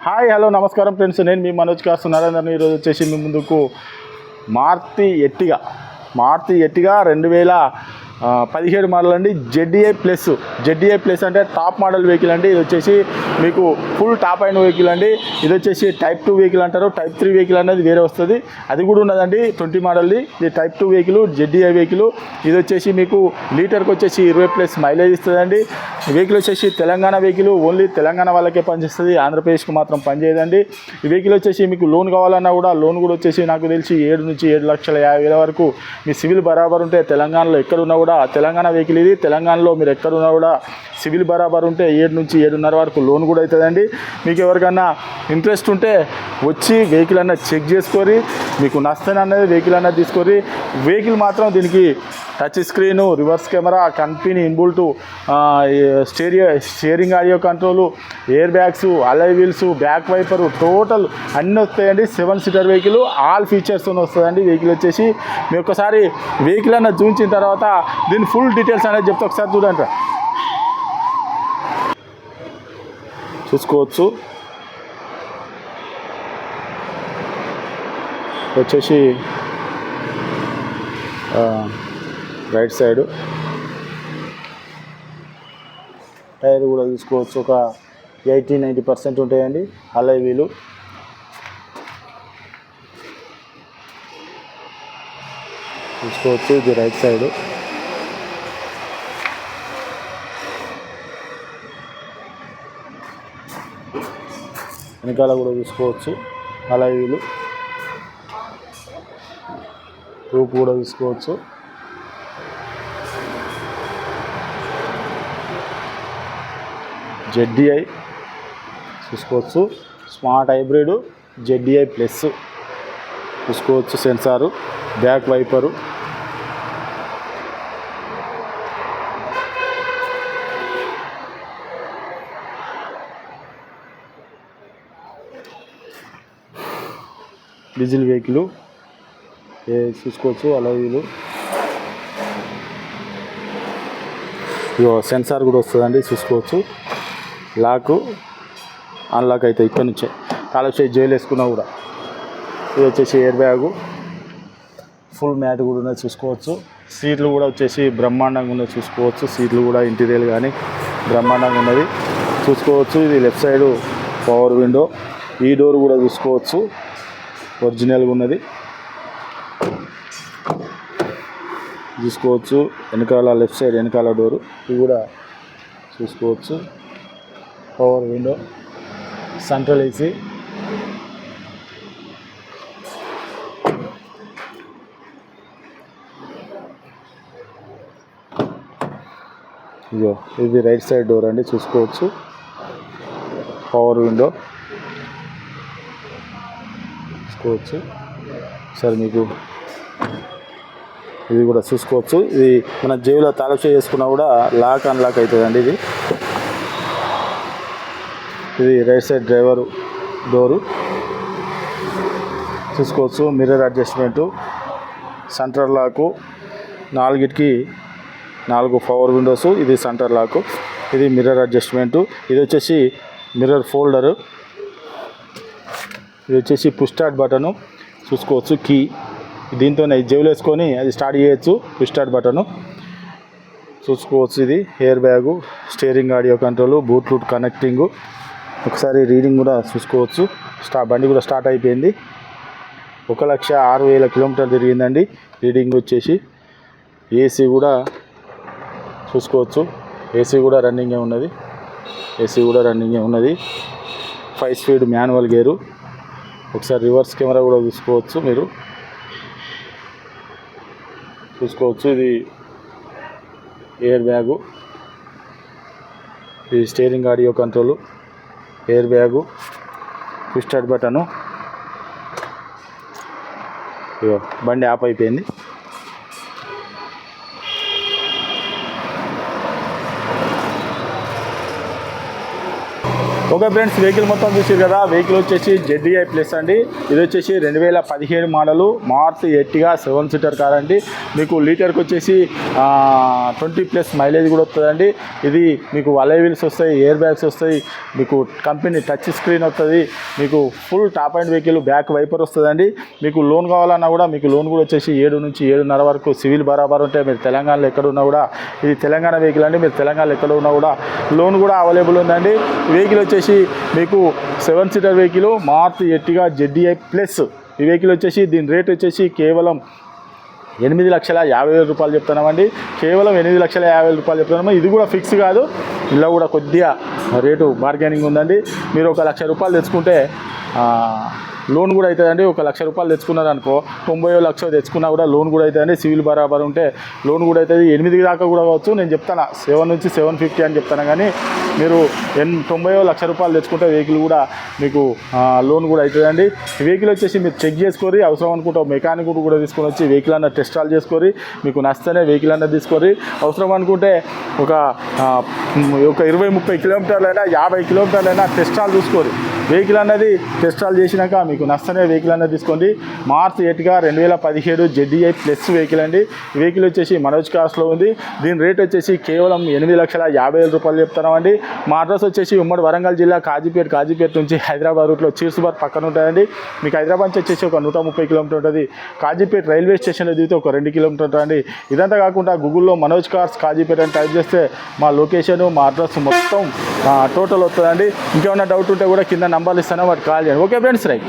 Hi hello నమస్కారం friends, నేను మీ మనోజ్ కాసు నరేందర్ని. ఈరోజు వచ్చేసి మీ ముందుకు మారుతి ఎర్టిగా 2017 మోడల్ అండి. జెడ్డీఐ ప్లస్ అంటే టాప్ మోడల్ వెహికల్ అండి. ఇది వచ్చేసి మీకు ఫుల్ టాప్ అయిన వెహికల్ అండి. ఇది వచ్చేసి టైప్ 2 వెహికల్ అంటారు. టైప్ 3 వెహికల్ అనేది వేరే వస్తుంది, అది కూడా ఉన్నదండి. 20 మోడల్ది ఇది టైప్ 2 వెహికల్, జెడ్డీఐ వెహికల్. ఇది వచ్చేసి మీకు లీటర్కి వచ్చేసి 20+ మైలేజ్ ఇస్తుందండి. వెహికల్ వచ్చేసి తెలంగాణ వెహికల్, ఓన్లీ తెలంగాణ వాళ్ళకే పనిచేస్తుంది, ఆంధ్రప్రదేశ్కి మాత్రం పనిచేయదండి. ఈ వెహికల్ వచ్చేసి మీకు లోన్ కావాలన్నా కూడా లోన్ కూడా వచ్చేసి నాకు తెలిసి 7 నుంచి 7,50,000 వరకు మీ సివిల్ బరాబర్ ఉంటే తెలంగాణలో ఎక్కడున్నా కూడా, తెలంగాణ వెహికల్ ఇది, తెలంగాణలో మీరు ఎక్కడున్నా కూడా సివిల్ బరాబర్ ఉంటే 7 నుంచి 7.5 వరకు లోన్ కూడా అవుతుందండి. మీకు ఎవరికన్నా ఇంట్రెస్ట్ ఉంటే వచ్చి వెహికల్ అన్నది చెక్ చేసుకొని మీకు నష్టం అనేది వెహికల్ అన్నది తీసుకొని. వెహికల్ మాత్రం దీనికి touch screen, reverse camera, company inbuilt steering audio control, air bags, అలై వీల్స్, బ్యాక్ వైపరు, టోటల్ అన్నీ వస్తాయండి. 7 సీటర్ వెహికల్, ఆల్ ఫీచర్స్తో వస్తుందండి. వెహికల్ వచ్చేసి మీ ఒక్కసారి వెహికల్ అన్నది చూపించిన తర్వాత దీని ఫుల్ డీటెయిల్స్ అనేది చెప్తే ఒకసారి చూడండి, చూసుకోవచ్చు. వచ్చేసి రైట్ సైడ్ టైర్ కూడా చూసుకోవచ్చు, ఒక 80-90% ఉంటాయండి. అలై వీలు చూసుకోవచ్చు. ఇది రైట్ సైడ్. వెనకాల కూడా చూసుకోవచ్చు, అలై వీలు, రూప్ కూడా చూసుకోవచ్చు. జెడ్డీఐ చూసుకోవచ్చు, స్మార్ట్ హైబ్రిడ్ జెడ్డీఐ ప్లస్ చూసుకోవచ్చు. Sensor, back wiper, diesel vehicle చూసుకోవచ్చు. అలాగే సెన్సార్ కూడా వస్తుందండి, చూసుకోవచ్చు. లాక్ అన్లాక్ అయితే ఇక్కడ నుంచే కాలేజ్ జైలు వేసుకున్నా కూడా. ఇది వచ్చేసి ఎయిర్ బ్యాగు, ఫుల్ మ్యాట్ కూడా ఉన్నది, చూసుకోవచ్చు. సీట్లు కూడా వచ్చేసి బ్రహ్మాండంగా ఉన్నది, చూసుకోవచ్చు. సీట్లు కూడా ఇంటీరియర్ కానీ బ్రహ్మాండంగా ఉన్నది, చూసుకోవచ్చు. ఇది లెఫ్ట్ సైడు పవర్ విండో, ఈ డోర్ కూడా చూసుకోవచ్చు, ఒరిజినల్గా ఉన్నది, చూసుకోవచ్చు. వెనకాల లెఫ్ట్ సైడ్ వెనకాల డోరు ఇది కూడా చూసుకోవచ్చు. పవర్ విండో, సెంట్రల్ ఏసీ, ఇదో ఇది రైట్ సైడ్ డోర్ అండి, చూసుకోవచ్చు. పవర్ విండో చూసుకోవచ్చు. సరే మీకు ఇది కూడా చూసుకోవచ్చు. ఇది మన జేబులో తాళం చేసుకున్నా కూడా లాక్ అన్లాక్ అవుతుందండి. ఇది రైట్ సైడ్ డ్రైవరు డోరు చూసుకోవచ్చు. మిర్రర్ అడ్జస్ట్మెంటు, సెంటర్ లాకు, 4కి 4 పవర్ విండోస్, ఇది సెంటర్ లాకు, ఇది మిర్రర్ అడ్జస్ట్మెంటు. ఇది వచ్చేసి మిర్రర్ ఫోల్డరు, ఇది వచ్చేసి పుష్ స్టార్ట్ బటను చూసుకోవచ్చు. కీ దీంతోనే జేబులు వేసుకొని అది స్టార్ట్ చేయొచ్చు, పుష్ స్టార్ట్ బటను చూసుకోవచ్చు. ఇది air bag, steering audio control, Bluetooth connecting. ఒకసారి రీడింగ్ కూడా చూసుకోవచ్చు. బండి కూడా స్టార్ట్ అయిపోయింది. 1,06,000 కిలోమీటర్లు తిరిగిందండి రీడింగ్ వచ్చేసి. ఏసీ కూడా చూసుకోవచ్చు, ఏసీ కూడా రన్నింగే ఉన్నది. 5 స్పీడ్ మాన్యువల్ గేరు. ఒకసారి రివర్స్ కెమెరా కూడా చూసుకోవచ్చు, మీరు చూసుకోవచ్చు. ఇది ఎయిర్ బ్యాగు, ఇది steering audio control, air bag, push start button. బండి ఆఫ్ అయిపోయింది. ఓకే ఫ్రెండ్స్, వెహికల్ మొత్తం చూసారు కదా. వెహికల్ వచ్చేసి ZDI ప్లస్ అండి. ఇది వచ్చేసి 2017 model Maruti Ertiga 7 seater car అండి. మీకు లీటర్కి వచ్చేసి 20+ మైలేజ్ కూడా వస్తుందండి. ఇది మీకు అలై వీల్స్ వస్తాయి, ఎయిర్ బ్యాగ్స్ వస్తాయి, మీకు కంపెనీ టచ్ స్క్రీన్ వస్తుంది, మీకు full top end vehicle, back wiper వస్తుందండి. మీకు లోన్ కావాలన్నా కూడా మీకు లోన్ కూడా వచ్చేసి 7 నుంచి 7.5 వరకు సివిల్ బరాబర్ ఉంటాయి. మీరు తెలంగాణలో ఎక్కడ ఉన్నా కూడా, ఇది తెలంగాణ వెహికల్ అండి, మీరు తెలంగాణలో ఎక్కడ ఉన్నా కూడా లోన్ కూడా అవైలబుల్ ఉందండి. వెహికల్ వచ్చేసి మీకు 7 seater vehicle Maruti Ertiga ZDI plus. ఈ వెహికల్ వచ్చేసి దీని రేట్ వచ్చేసి కేవలం 8,50,000 రూపాయలు చెప్తున్నామండి. కేవలం 8,50,000 రూపాయలు చెప్తున్నాము. ఇది కూడా ఫిక్స్ కాదు, ఇలా కూడా కొద్దిగా రేటు బార్గెనింగ్ ఉందండి. మీరు 1,00,000 రూపాయలు తెచ్చుకుంటే లోన్ కూడా అవుతుందండి. 1,00,000 రూపాయలు తెచ్చుకున్నారనుకో, 90 లక్షలు తెచ్చుకున్నా కూడా లోన్ కూడా అవుతుందండి. సివిల్ బరాబర్ ఉంటే లోన్ కూడా అవుతుంది. 8 దాకా కూడా కావచ్చు. నేను చెప్తాను 7 నుంచి 750 అని చెప్తాను, కానీ మీరు 90 లక్ష రూపాయలు తెచ్చుకుంటే వెహికల్ కూడా మీకు లోన్ కూడా అవుతుందండి. ఈ వెహికల్ వచ్చేసి మీరు చెక్ చేసుకొని, అవసరం అనుకుంటే మెకానిక్ కూడా తీసుకొని వచ్చి వెహికల్ అన్న టెస్ట్ ఆల్ చేసుకొని, మీకు నచ్చితేనే వెహికల్ అన్న తీసుకొని, అవసరం అనుకుంటే ఒక 20-30 కిలోమీటర్లైనా 50 కిలోమీటర్లైనా టెస్ట్ ఆల్ చూసుకోరు. వెహికల్ అన్నది టెస్ట్ ఆల్ చేసినాక మీకు నష్టమే వెహికల్ అన్నది తీసుకోండి. Maruti Ertiga 2017 ZDI plus vehicle అండి. ఈ వెహికల్ వచ్చేసి మనోజ్ కార్స్లో ఉంది. దీని రేట్ వచ్చేసి కేవలం 8,50,000 రూపాయలు చెప్తున్నామండి. మా అడ్రస్ వచ్చేసి ఉమ్మడి వరంగల్ జిల్లా కాజీపేట నుంచి హైదరాబాద్ రూట్లో చీర్సుబాద్ పక్కన ఉంటుందండి. మీకు హైదరాబాద్ నుంచి వచ్చేసి ఒక 130 కిలోమీటర్ ఉంటుంది. కాజీపేట రైల్వే స్టేషన్లో దిగితే ఒక 2 కిలోమీటర్ ఉంటుందండి. ఇదంతా కాకుండా గూగుల్లో మనోజ్ కార్స్ కాజీపేట అని టైప్ చేస్తే మా లొకేషను, మా అడ్రస్ మొత్తం టోటల్ వస్తుందండి. ఇంకేమైనా డౌట్ ఉంటే కూడా కింద నంబర్లు ఇస్తాను, వాటి కాల్ చేయండి. Okay friends, right.